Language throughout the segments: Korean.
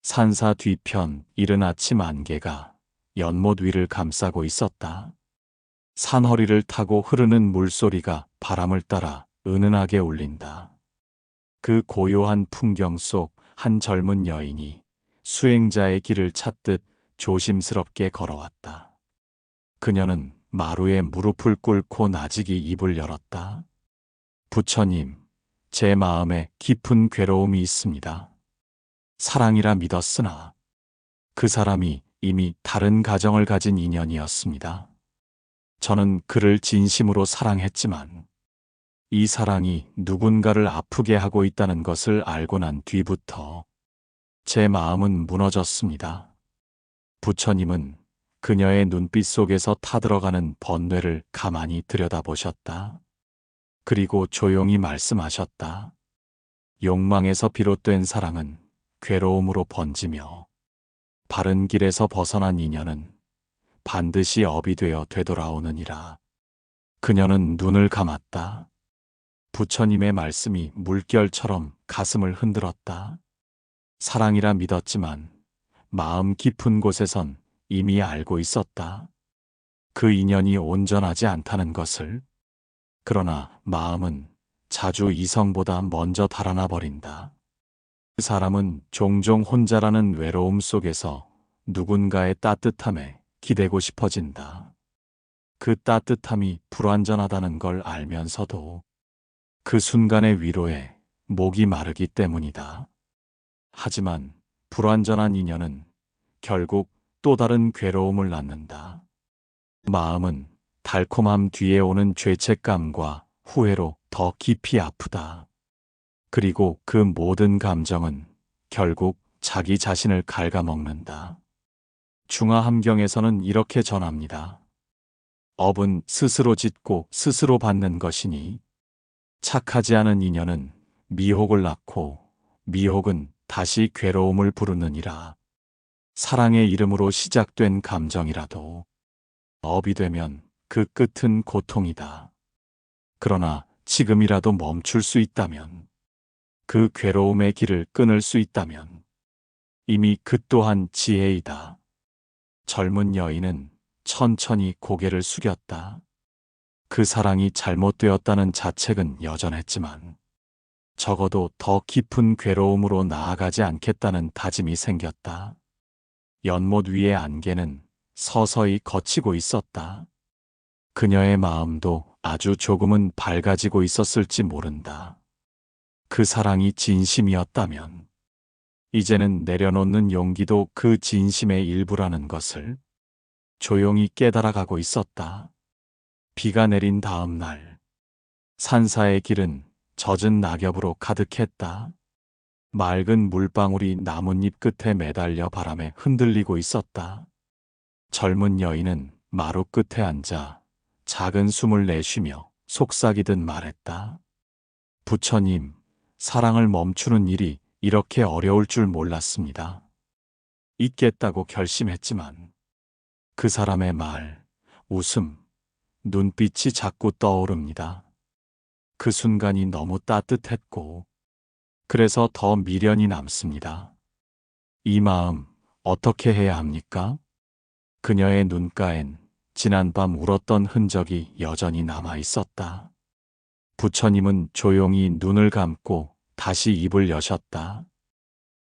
산사 뒤편 이른 아침 안개가 연못 위를 감싸고 있었다. 산허리를 타고 흐르는 물소리가 바람을 따라 은은하게 울린다. 그 고요한 풍경 속 한 젊은 여인이 수행자의 길을 찾듯 조심스럽게 걸어왔다. 그녀는 마루에 무릎을 꿇고 나직이 입을 열었다. 부처님, 제 마음에 깊은 괴로움이 있습니다. 사랑이라 믿었으나 그 사람이 이미 다른 가정을 가진 인연이었습니다. 저는 그를 진심으로 사랑했지만 이 사랑이 누군가를 아프게 하고 있다는 것을 알고 난 뒤부터 제 마음은 무너졌습니다. 부처님은 그녀의 눈빛 속에서 타들어가는 번뇌를 가만히 들여다보셨다. 그리고 조용히 말씀하셨다. 욕망에서 비롯된 사랑은 괴로움으로 번지며 바른 길에서 벗어난 인연은 반드시 업이 되어 되돌아오느니라. 그녀는 눈을 감았다. 부처님의 말씀이 물결처럼 가슴을 흔들었다. 사랑이라 믿었지만 마음 깊은 곳에선 이미 알고 있었다. 그 인연이 온전하지 않다는 것을. 그러나 마음은 자주 이성보다 먼저 달아나 버린다. 그 사람은 종종 혼자라는 외로움 속에서 누군가의 따뜻함에 기대고 싶어진다. 그 따뜻함이 불완전하다는 걸 알면서도 그 순간의 위로에 목이 마르기 때문이다. 하지만 불완전한 인연은 결국 또 다른 괴로움을 낳는다. 마음은 달콤함 뒤에 오는 죄책감과 후회로 더 깊이 아프다. 그리고 그 모든 감정은 결국 자기 자신을 갉아먹는다. 중화함경에서는 이렇게 전합니다. 업은 스스로 짓고 스스로 받는 것이니 착하지 않은 인연은 미혹을 낳고 미혹은 다시 괴로움을 부르느니라. 사랑의 이름으로 시작된 감정이라도 업이 되면 그 끝은 고통이다. 그러나 지금이라도 멈출 수 있다면, 그 괴로움의 길을 끊을 수 있다면 이미 그 또한 지혜이다. 젊은 여인은 천천히 고개를 숙였다. 그 사랑이 잘못되었다는 자책은 여전했지만 적어도 더 깊은 괴로움으로 나아가지 않겠다는 다짐이 생겼다. 연못 위의 안개는 서서히 걷히고 있었다. 그녀의 마음도 아주 조금은 밝아지고 있었을지 모른다. 그 사랑이 진심이었다면 이제는 내려놓는 용기도 그 진심의 일부라는 것을 조용히 깨달아가고 있었다. 비가 내린 다음 날, 산사의 길은 젖은 낙엽으로 가득했다. 맑은 물방울이 나뭇잎 끝에 매달려 바람에 흔들리고 있었다. 젊은 여인은 마루 끝에 앉아 작은 숨을 내쉬며 속삭이듯 말했다. 부처님, 사랑을 멈추는 일이 이렇게 어려울 줄 몰랐습니다. 잊겠다고 결심했지만 그 사람의 말, 웃음, 눈빛이 자꾸 떠오릅니다. 그 순간이 너무 따뜻했고 그래서 더 미련이 남습니다. 이 마음 어떻게 해야 합니까? 그녀의 눈가엔 지난밤 울었던 흔적이 여전히 남아 있었다. 부처님은 조용히 눈을 감고 다시 입을 여셨다.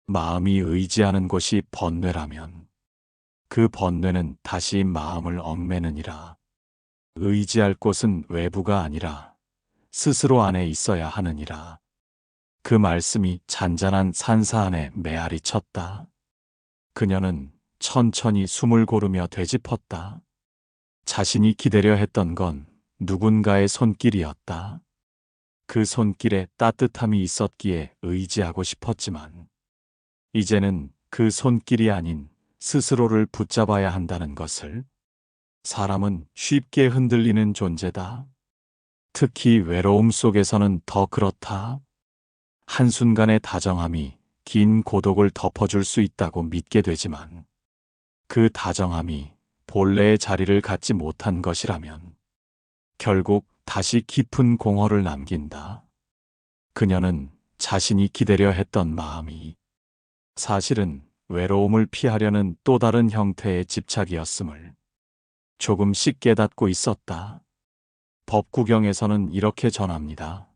마음이 의지하는 곳이 번뇌라면 그 번뇌는 다시 마음을 얽매느니라. 의지할 곳은 외부가 아니라 스스로 안에 있어야 하느니라. 그 말씀이 잔잔한 산사 안에 메아리 쳤다. 그녀는 천천히 숨을 고르며 되짚었다. 자신이 기다려 했던 건 누군가의 손길이었다. 그 손길에 따뜻함이 있었기에 의지하고 싶었지만 이제는 그 손길이 아닌 스스로를 붙잡아야 한다는 것을. 사람은 쉽게 흔들리는 존재다. 특히 외로움 속에서는 더 그렇다. 한순간의 다정함이 긴 고독을 덮어줄 수 있다고 믿게 되지만 그 다정함이 본래의 자리를 갖지 못한 것이라면 결국 다시 깊은 공허를 남긴다. 그녀는 자신이 기다려 했던 마음이 사실은 외로움을 피하려는 또 다른 형태의 집착이었음을 조금씩 깨닫고 있었다. 법구경에서는 이렇게 전합니다.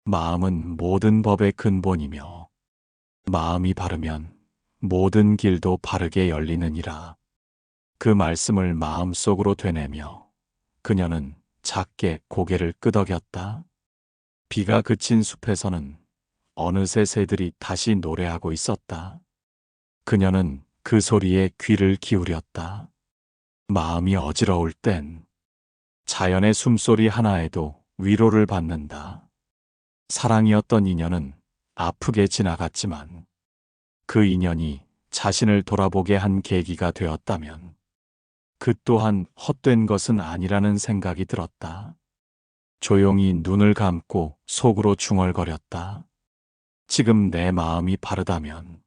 마음은 모든 법의 근본이며 마음이 바르면 모든 길도 바르게 열리느니라. 그 말씀을 마음속으로 되뇌며 그녀는 작게 고개를 끄덕였다. 비가 그친 숲에서는 어느새 새들이 다시 노래하고 있었다. 그녀는 그 소리에 귀를 기울였다. 마음이 어지러울 땐 자연의 숨소리 하나에도 위로를 받는다. 사랑이었던 인연은 아프게 지나갔지만 그 인연이 자신을 돌아보게 한 계기가 되었다면 그 또한 헛된 것은 아니라는 생각이 들었다. 조용히 눈을 감고 속으로 중얼거렸다. 지금 내 마음이 바르다면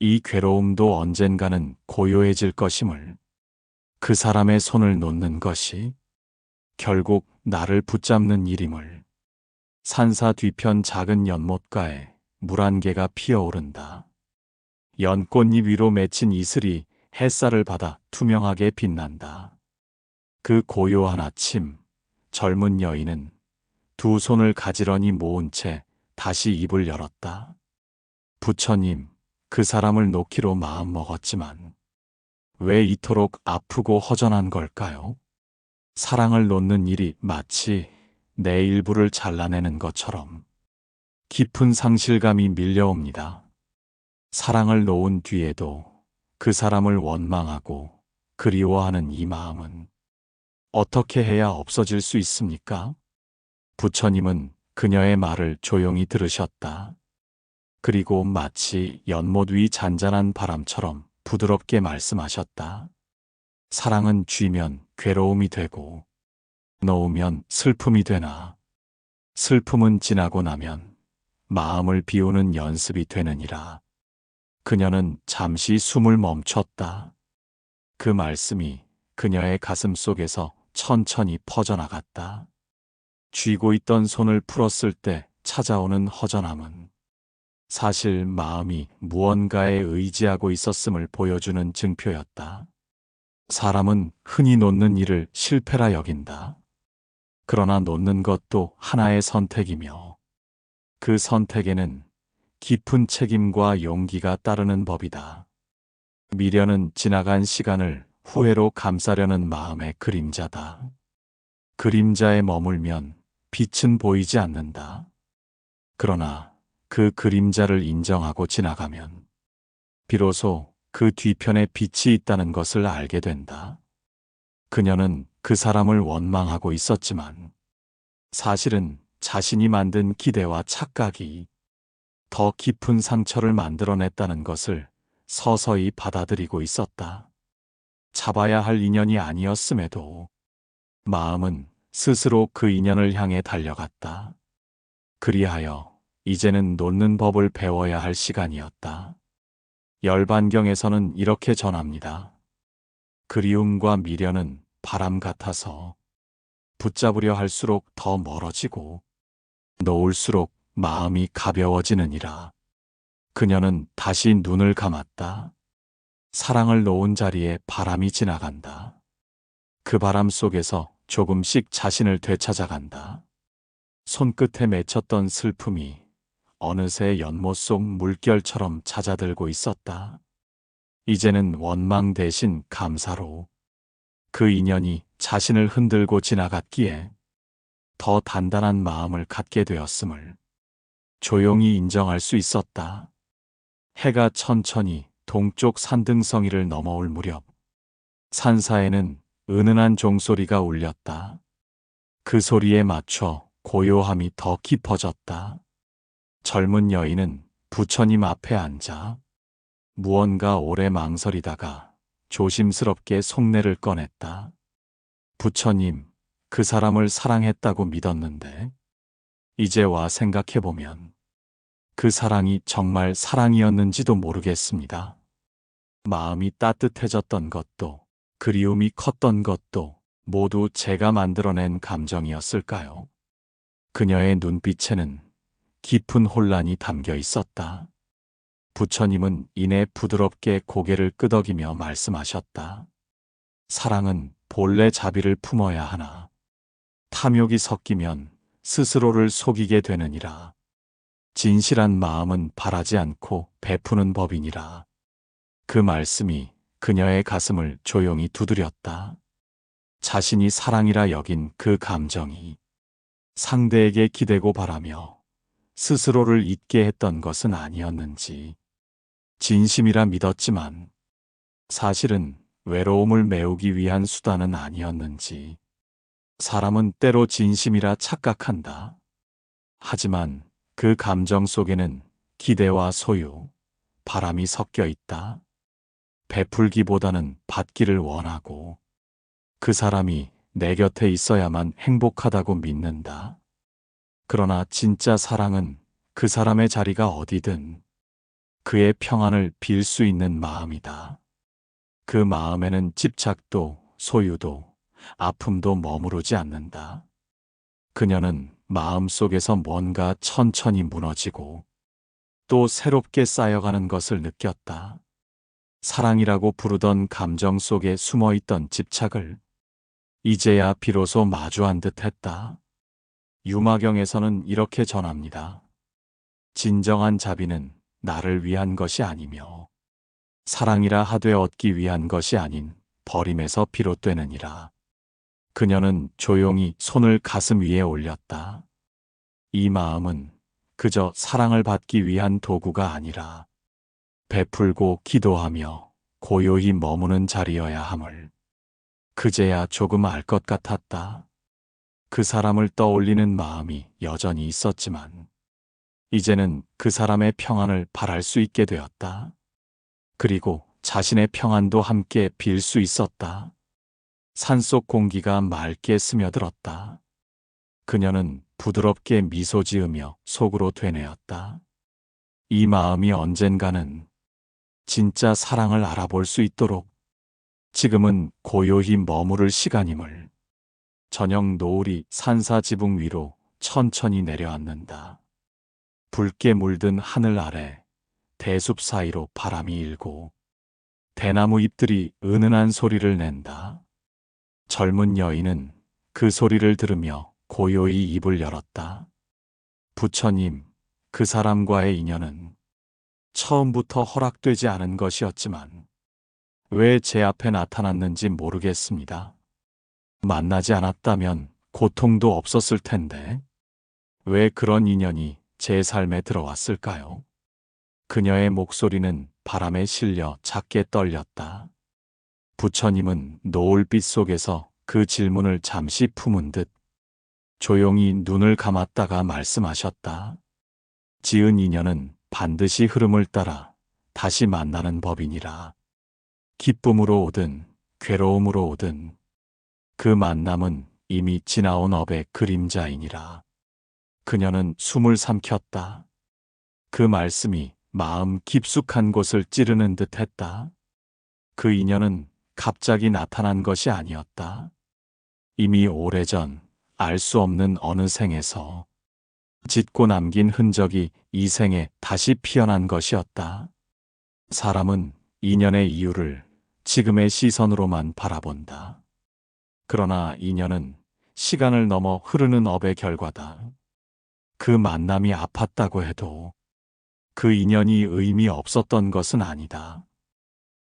이 괴로움도 언젠가는 고요해질 것임을, 그 사람의 손을 놓는 것이 결국 나를 붙잡는 일임을. 산사 뒤편 작은 연못가에 물 한 개가 피어오른다. 연꽃잎 위로 맺힌 이슬이 햇살을 받아 투명하게 빛난다. 그 고요한 아침, 젊은 여인은 두 손을 가지런히 모은 채 다시 입을 열었다. 부처님, 그 사람을 놓기로 마음먹었지만 왜 이토록 아프고 허전한 걸까요? 사랑을 놓는 일이 마치 내 일부를 잘라내는 것처럼 깊은 상실감이 밀려옵니다. 사랑을 놓은 뒤에도 그 사람을 원망하고 그리워하는 이 마음은 어떻게 해야 없어질 수 있습니까? 부처님은 그녀의 말을 조용히 들으셨다. 그리고 마치 연못 위 잔잔한 바람처럼 부드럽게 말씀하셨다. 사랑은 쥐면 괴로움이 되고 놓으면 슬픔이 되나 슬픔은 지나고 나면 마음을 비우는 연습이 되느니라. 그녀는 잠시 숨을 멈췄다. 그 말씀이 그녀의 가슴 속에서 천천히 퍼져나갔다. 쥐고 있던 손을 풀었을 때 찾아오는 허전함은 사실 마음이 무언가에 의지하고 있었음을 보여주는 증표였다. 사람은 흔히 놓는 일을 실패라 여긴다. 그러나 놓는 것도 하나의 선택이며 그 선택에는 깊은 책임과 용기가 따르는 법이다. 미련은 지나간 시간을 후회로 감싸려는 마음의 그림자다. 그림자에 머물면 빛은 보이지 않는다. 그러나 그 그림자를 인정하고 지나가면 비로소 그 뒤편에 빛이 있다는 것을 알게 된다. 그녀는 그 사람을 원망하고 있었지만 사실은 자신이 만든 기대와 착각이 더 깊은 상처를 만들어냈다는 것을 서서히 받아들이고 있었다. 잡아야 할 인연이 아니었음에도 마음은 스스로 그 인연을 향해 달려갔다. 그리하여 이제는 놓는 법을 배워야 할 시간이었다. 열반경에서는 이렇게 전합니다. 그리움과 미련은 바람 같아서 붙잡으려 할수록 더 멀어지고 놓을수록 마음이 가벼워지느니라. 그녀는 다시 눈을 감았다. 사랑을 놓은 자리에 바람이 지나간다. 그 바람 속에서 조금씩 자신을 되찾아간다. 손끝에 맺혔던 슬픔이 어느새 연못 속 물결처럼 잦아들고 있었다. 이제는 원망 대신 감사로 그 인연이 자신을 흔들고 지나갔기에 더 단단한 마음을 갖게 되었음을 조용히 인정할 수 있었다. 해가 천천히 동쪽 산등성이를 넘어올 무렵 산사에는 은은한 종소리가 울렸다. 그 소리에 맞춰 고요함이 더 깊어졌다. 젊은 여인은 부처님 앞에 앉아 무언가 오래 망설이다가 조심스럽게 속내를 꺼냈다. 부처님, 그 사람을 사랑했다고 믿었는데 이제 와 생각해보면 그 사랑이 정말 사랑이었는지도 모르겠습니다. 마음이 따뜻해졌던 것도 그리움이 컸던 것도 모두 제가 만들어낸 감정이었을까요? 그녀의 눈빛에는 깊은 혼란이 담겨 있었다. 부처님은 이내 부드럽게 고개를 끄덕이며 말씀하셨다. 사랑은 본래 자비를 품어야 하나 탐욕이 섞이면 스스로를 속이게 되느니라. 진실한 마음은 바라지 않고 베푸는 법이니라. 그 말씀이 그녀의 가슴을 조용히 두드렸다. 자신이 사랑이라 여긴 그 감정이 상대에게 기대고 바라며 스스로를 잊게 했던 것은 아니었는지 진심이라 믿었지만 사실은 외로움을 메우기 위한 수단은 아니었는지 사람은 때로 진심이라 착각한다. 하지만 그 감정 속에는 기대와 소유, 바람이 섞여 있다. 베풀기보다는 받기를 원하고 그 사람이 내 곁에 있어야만 행복하다고 믿는다. 그러나 진짜 사랑은 그 사람의 자리가 어디든 그의 평안을 빌 수 있는 마음이다. 그 마음에는 집착도 소유도 아픔도 머무르지 않는다. 그녀는 마음속에서 뭔가 천천히 무너지고 또 새롭게 쌓여가는 것을 느꼈다. 사랑이라고 부르던 감정 속에 숨어있던 집착을 이제야 비로소 마주한 듯 했다. 유마경에서는 이렇게 전합니다. 진정한 자비는 나를 위한 것이 아니며 사랑이라 하되 얻기 위한 것이 아닌 버림에서 비롯되느니라. 그녀는 조용히 손을 가슴 위에 올렸다. 이 마음은 그저 사랑을 받기 위한 도구가 아니라 베풀고 기도하며 고요히 머무는 자리여야 함을 그제야 조금 알 것 같았다. 그 사람을 떠올리는 마음이 여전히 있었지만 이제는 그 사람의 평안을 바랄 수 있게 되었다. 그리고 자신의 평안도 함께 빌 수 있었다. 산속 공기가 맑게 스며들었다. 그녀는 부드럽게 미소 지으며 속으로 되뇌었다. 이 마음이 언젠가는 진짜 사랑을 알아볼 수 있도록 지금은 고요히 머무를 시간임을. 저녁 노을이 산사지붕 위로 천천히 내려앉는다. 붉게 물든 하늘 아래 대숲 사이로 바람이 일고 대나무 잎들이 은은한 소리를 낸다. 젊은 여인은 그 소리를 들으며 고요히 입을 열었다. 부처님, 그 사람과의 인연은 처음부터 허락되지 않은 것이었지만 왜 제 앞에 나타났는지 모르겠습니다. 만나지 않았다면 고통도 없었을 텐데 왜 그런 인연이 제 삶에 들어왔을까요? 그녀의 목소리는 바람에 실려 작게 떨렸다. 부처님은 노을빛 속에서 그 질문을 잠시 품은 듯 조용히 눈을 감았다가 말씀하셨다. 지은 인연은 반드시 흐름을 따라 다시 만나는 법이니라. 기쁨으로 오든 괴로움으로 오든 그 만남은 이미 지나온 업의 그림자이니라. 그녀는 숨을 삼켰다. 그 말씀이 마음 깊숙한 곳을 찌르는 듯 했다. 그 인연은 갑자기 나타난 것이 아니었다. 이미 오래전 알 수 없는 어느 생에서 짓고 남긴 흔적이 이 생에 다시 피어난 것이었다. 사람은 인연의 이유를 지금의 시선으로만 바라본다. 그러나 인연은 시간을 넘어 흐르는 업의 결과다. 그 만남이 아팠다고 해도 그 인연이 의미 없었던 것은 아니다.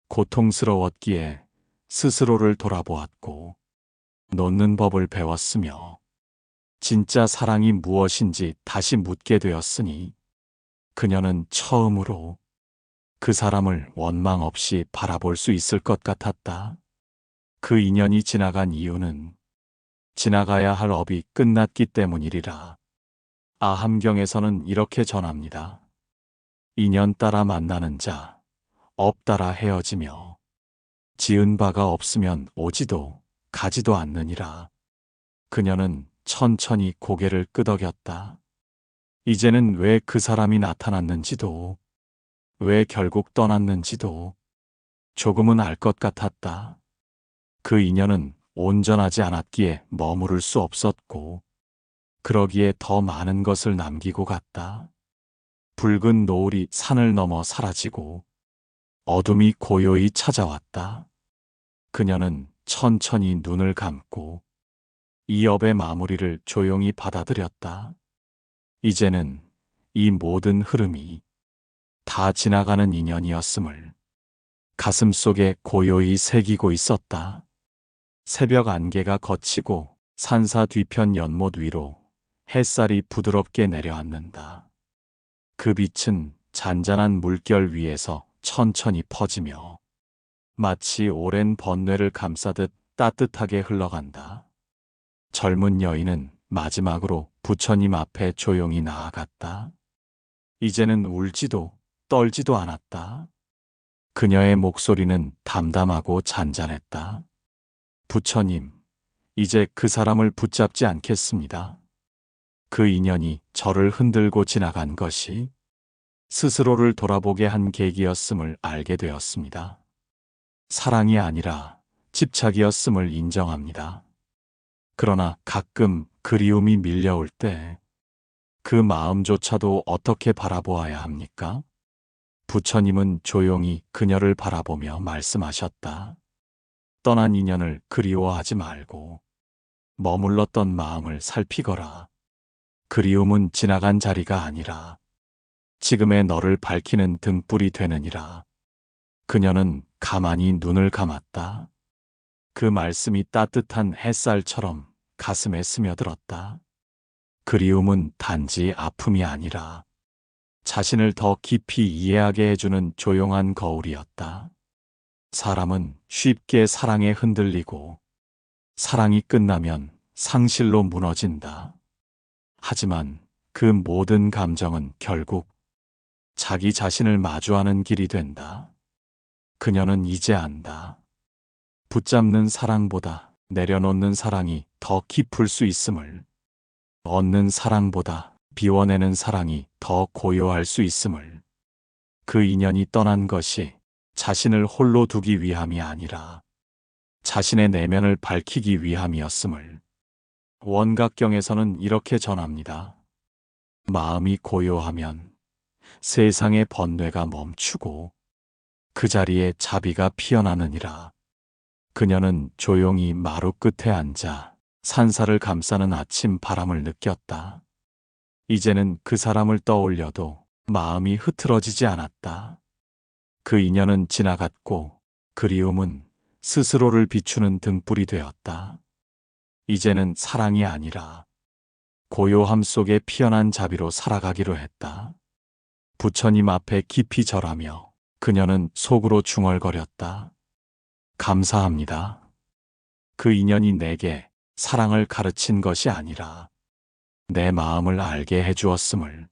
고통스러웠기에 스스로를 돌아보았고 놓는 법을 배웠으며 진짜 사랑이 무엇인지 다시 묻게 되었으니 그녀는 처음으로 그 사람을 원망 없이 바라볼 수 있을 것 같았다. 그 인연이 지나간 이유는 지나가야 할 업이 끝났기 때문이리라. 아함경에서는 이렇게 전합니다. 인연 따라 만나는 자, 업 따라 헤어지며 지은 바가 없으면 오지도 가지도 않느니라. 그녀는 천천히 고개를 끄덕였다. 이제는 왜 그 사람이 나타났는지도 왜 결국 떠났는지도 조금은 알 것 같았다. 그 인연은 온전하지 않았기에 머무를 수 없었고 그러기에 더 많은 것을 남기고 갔다. 붉은 노을이 산을 넘어 사라지고 어둠이 고요히 찾아왔다. 그녀는 천천히 눈을 감고 이 업의 마무리를 조용히 받아들였다. 이제는 이 모든 흐름이 다 지나가는 인연이었음을 가슴속에 고요히 새기고 있었다. 새벽 안개가 걷히고 산사 뒤편 연못 위로 햇살이 부드럽게 내려앉는다. 그 빛은 잔잔한 물결 위에서 천천히 퍼지며 마치 오랜 번뇌를 감싸듯 따뜻하게 흘러간다. 젊은 여인은 마지막으로 부처님 앞에 조용히 나아갔다. 이제는 울지도 떨지도 않았다. 그녀의 목소리는 담담하고 잔잔했다. 부처님, 이제 그 사람을 붙잡지 않겠습니다. 그 인연이 저를 흔들고 지나간 것이 스스로를 돌아보게 한 계기였음을 알게 되었습니다. 사랑이 아니라 집착이었음을 인정합니다. 그러나 가끔 그리움이 밀려올 때 그 마음조차도 어떻게 바라보아야 합니까? 부처님은 조용히 그녀를 바라보며 말씀하셨다. 떠난 인연을 그리워하지 말고 머물렀던 마음을 살피거라. 그리움은 지나간 자리가 아니라 지금의 너를 밝히는 등불이 되느니라. 그녀는 가만히 눈을 감았다. 그 말씀이 따뜻한 햇살처럼 가슴에 스며들었다. 그리움은 단지 아픔이 아니라 자신을 더 깊이 이해하게 해주는 조용한 거울이었다. 사람은 쉽게 사랑에 흔들리고 사랑이 끝나면 상실로 무너진다. 하지만 그 모든 감정은 결국 자기 자신을 마주하는 길이 된다. 그녀는 이제 안다. 붙잡는 사랑보다 내려놓는 사랑이 더 깊을 수 있음을, 얻는 사랑보다 비워내는 사랑이 더 고요할 수 있음을, 그 인연이 떠난 것이 자신을 홀로 두기 위함이 아니라 자신의 내면을 밝히기 위함이었음을 원각경에서는 이렇게 전합니다. 마음이 고요하면 세상의 번뇌가 멈추고 그 자리에 자비가 피어나느니라. 그녀는 조용히 마루 끝에 앉아 산사를 감싸는 아침 바람을 느꼈다. 이제는 그 사람을 떠올려도 마음이 흐트러지지 않았다. 그 인연은 지나갔고 그리움은 스스로를 비추는 등불이 되었다. 이제는 사랑이 아니라 고요함 속에 피어난 자비로 살아가기로 했다. 부처님 앞에 깊이 절하며 그녀는 속으로 중얼거렸다. 감사합니다. 그 인연이 내게 사랑을 가르친 것이 아니라 내 마음을 알게 해주었음을.